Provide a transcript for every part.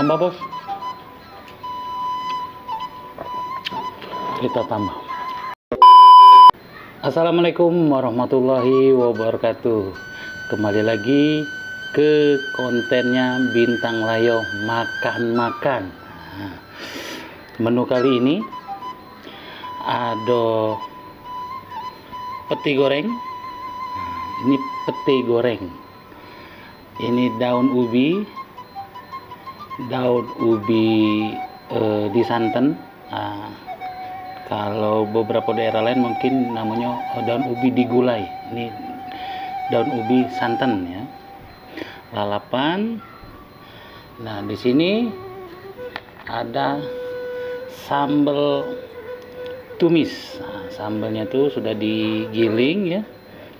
Tambah bos. Kita tambah. Assalamualaikum warahmatullahi wabarakatuh. Kembali lagi ke kontennya Bintang Layo makan-makan. Menu kali ini ada peti goreng. Ini peti goreng. Ini daun ubi disanten. Kalau beberapa daerah lain mungkin namanya daun ubi digulai. Ini daun ubi santan ya. Lalapan. Nah, di sini ada sambal tumis. Nah, sambalnya tuh sudah digiling ya.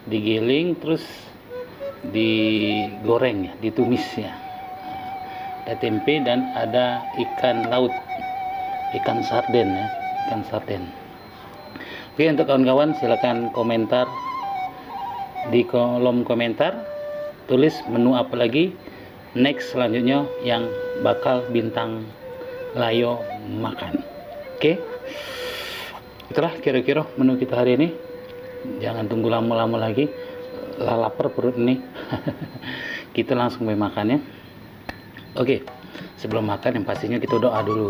Digiling terus digoreng ya, ditumis ya. Ada tempe dan ada ikan laut. Ikan sarden ya. Ikan sarden. Oke, untuk kawan-kawan silakan komentar di kolom komentar, tulis menu apa lagi next selanjutnya yang bakal Bintang Layo makan. Oke, itulah kira-kira menu kita hari ini. Jangan tunggu lama-lama lagi, lapar perut ini. Kita langsung makan ya. Oke, sebelum makan yang pastinya kita doa dulu.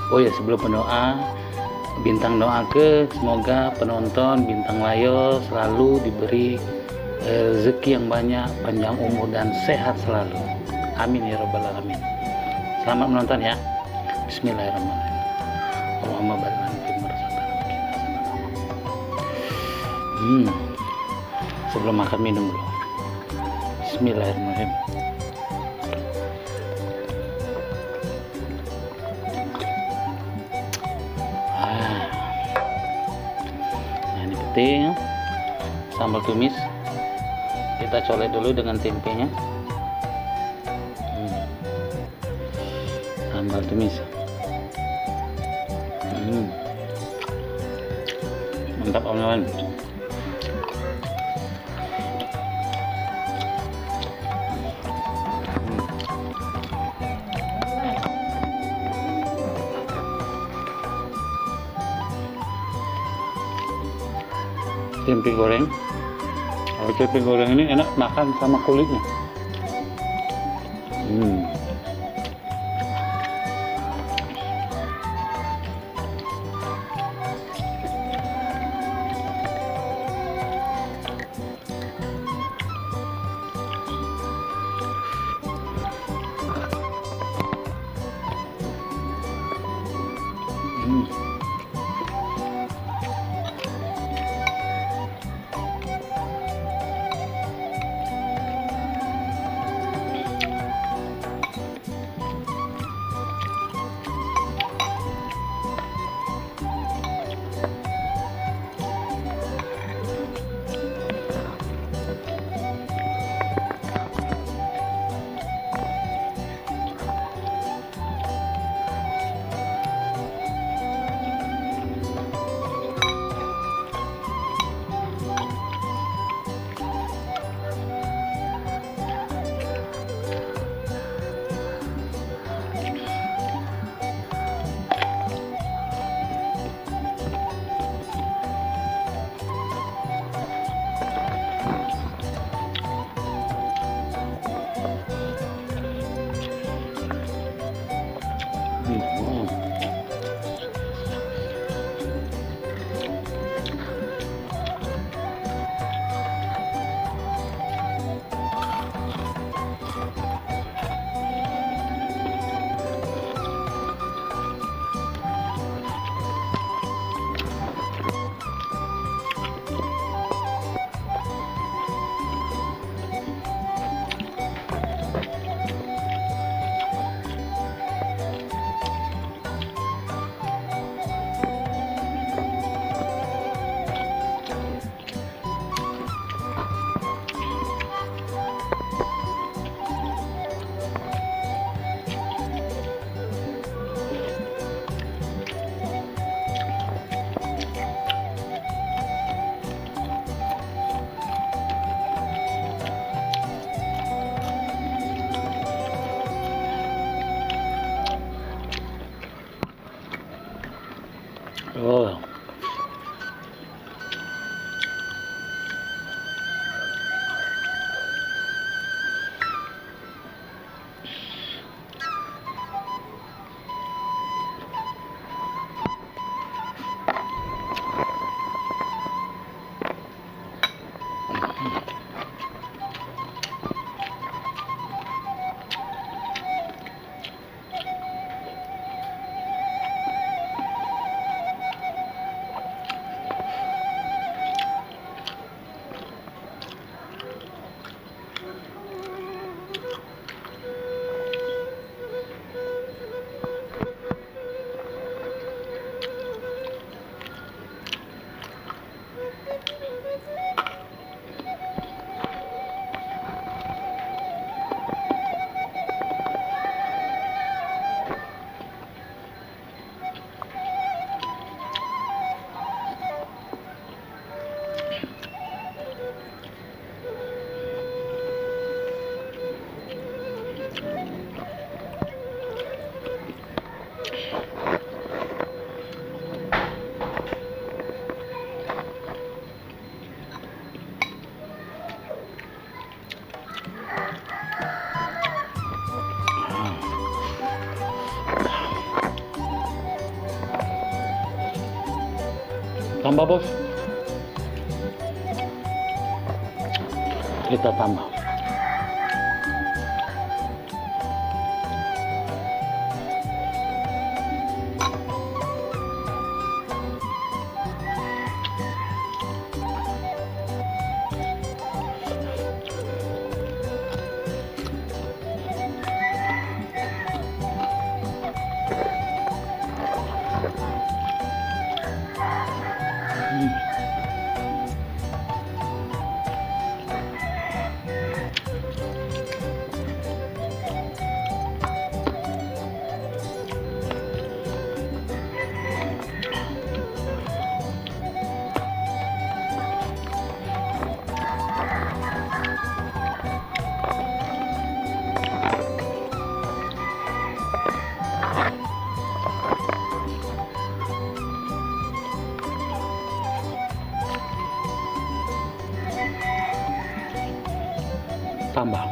Oh ya, sebelum berdoa, Bintang doa ke semoga penonton Bintang Layo selalu diberi rezeki yang banyak, panjang umur dan sehat selalu. Amin ya rabbal alamin. Selamat menonton ya. Bismillahirrahmanirrahim. Allahumma barik lana fi ma razaqtana. Sebelum makan minum dulu. Bismillahirrahmanirrahim. Sambal tumis kita colek dulu dengan tempenya. Sambal tumis mantap kawan-kawan. Tempe goreng. Kalau tempe goreng ini enak makan sama kulitnya. Oh. Tambah bos, kita tambah. Tambah.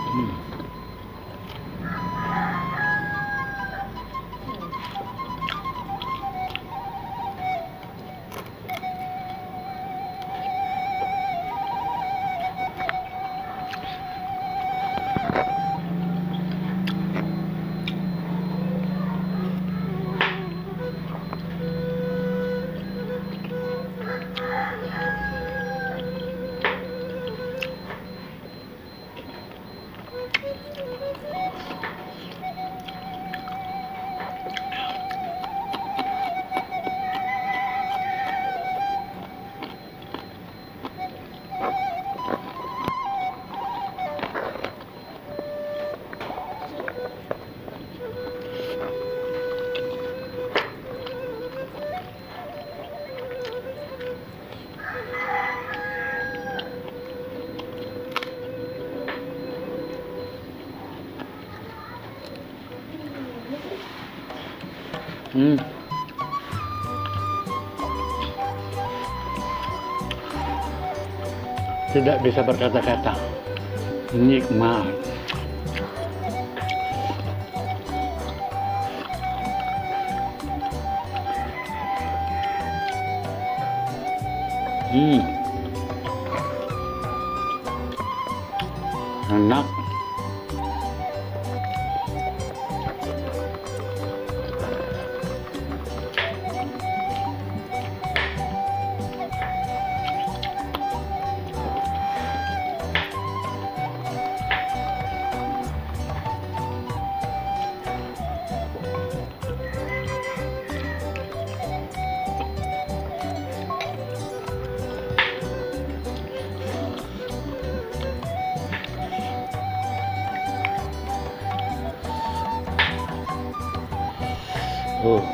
Hmm. Hmm. Tidak bisa berkata-kata, nikmat. Enak.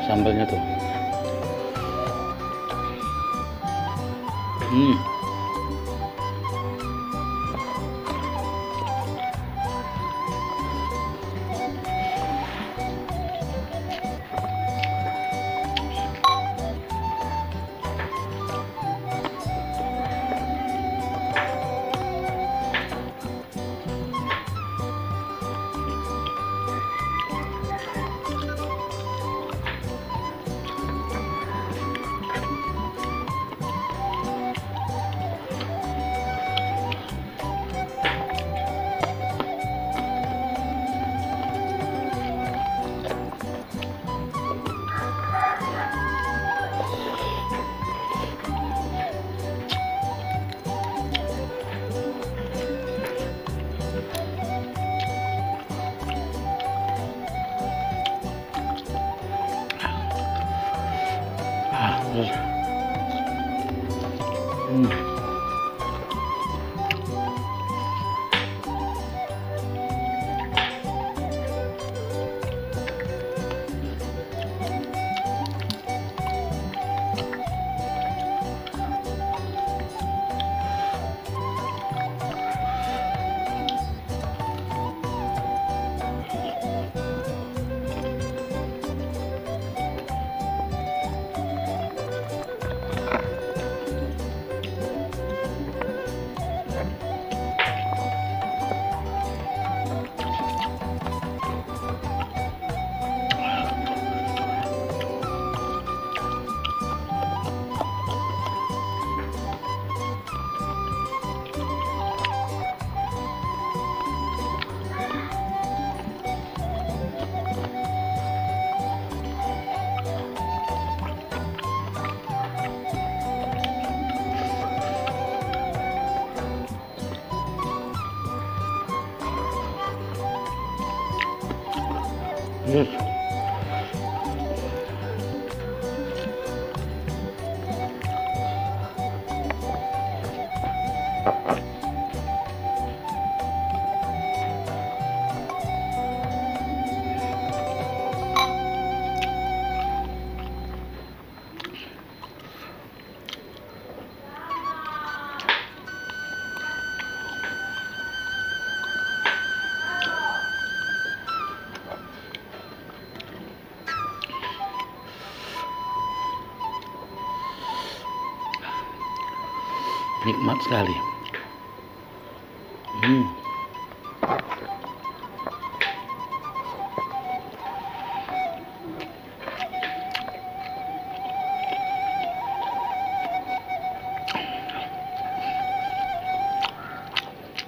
Sambalnya tuh. Yes. Nikmat sekali.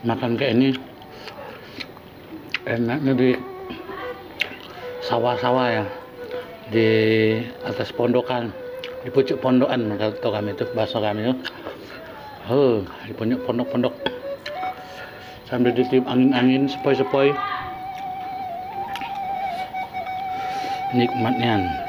Makan kayak ini enaknya di sawah-sawah ya, di atas pondokan, di pucuk pondokan kalau kami itu bahasa kami itu. Di pondok-pondok sambil ditiup angin-angin sepoi-sepoi, nikmatnya.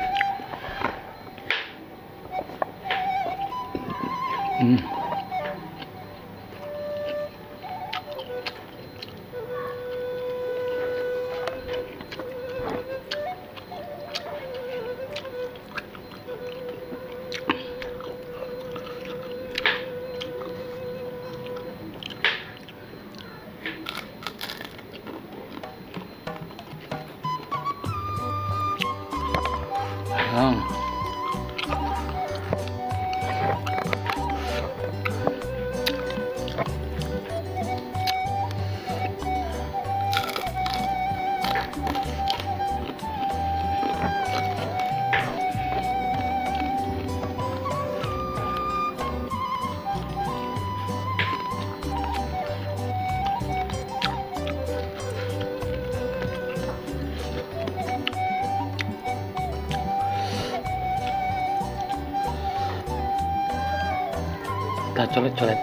Kita colet-colet.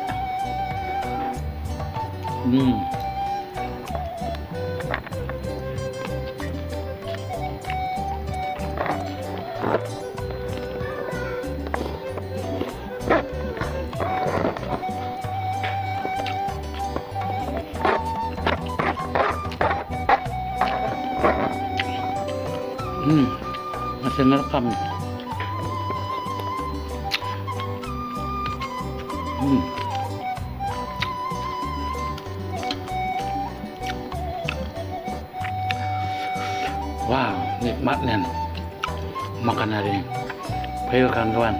Masih ngerekam. Wow, nikmatnya makan hari ini. Ayo kawan-kawan,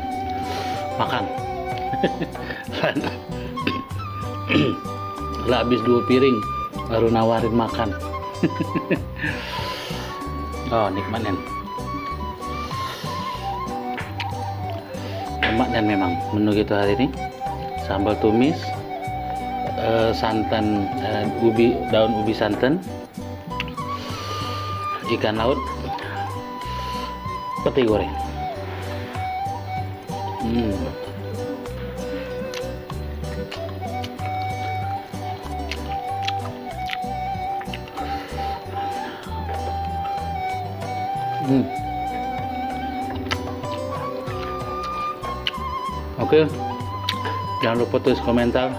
makan. Lah habis 2 piring baru nawarin makan. Oh, nikmatnya. Nikmatnya memang menu kita hari ini. Sambal tumis, santan, daun ubi santan, ikan laut, peti goreng. Oke, jangan lupa tulis komentar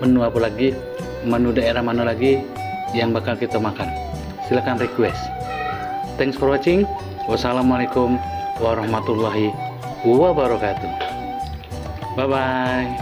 menu apa lagi, menu daerah mana lagi yang bakal kita makan. Silahkan request. Thanks for watching. Wassalamualaikum warahmatullahi wabarakatuh. Bye bye.